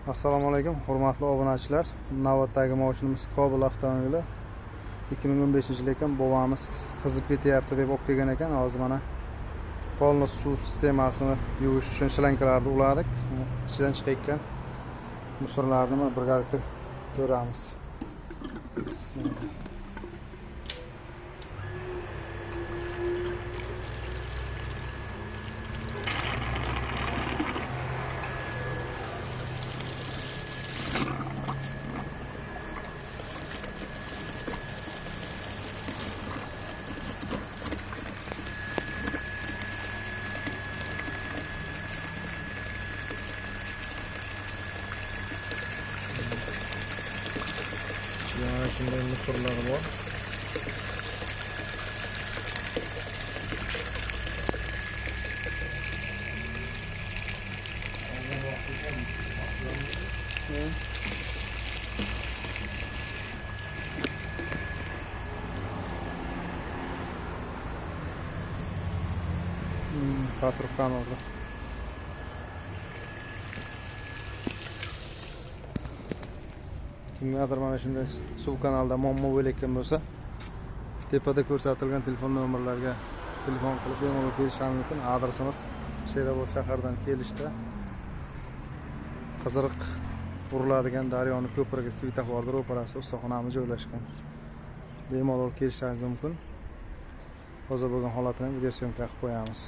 Assalomu alaykum, hurmatli obunachilar. Navbatdagi mashinamiz Cobalt avtomobili 2015-yil ekan. Bobamiz qizib ketyapti deb olib kelgan ekan. Hozir mana polni suv sistemasini yuvish uchun shlankalarni uladik. Ichidan chiqayotgan musorlarni birgalikda ko'ramiz. Mana shunday musorlar bor. Patrubkan oldu. Kimgadir mana shunday suv kanalida muammo bo'layotgan bo'lsa, tepada ko'rsatilgan telefon nomerlariga telefon qilib bemalol kelishingiz mumkin. Adresimiz Sherobod shahardan kelishda Qiziriq uriladigan daryoni ko'prigi svetoforda ro'parasida ustaxonamiz joylashgan. Bemalol kelishingiz mumkin. Hozir bo'lgan holatini video syomka qilib qo'yamiz.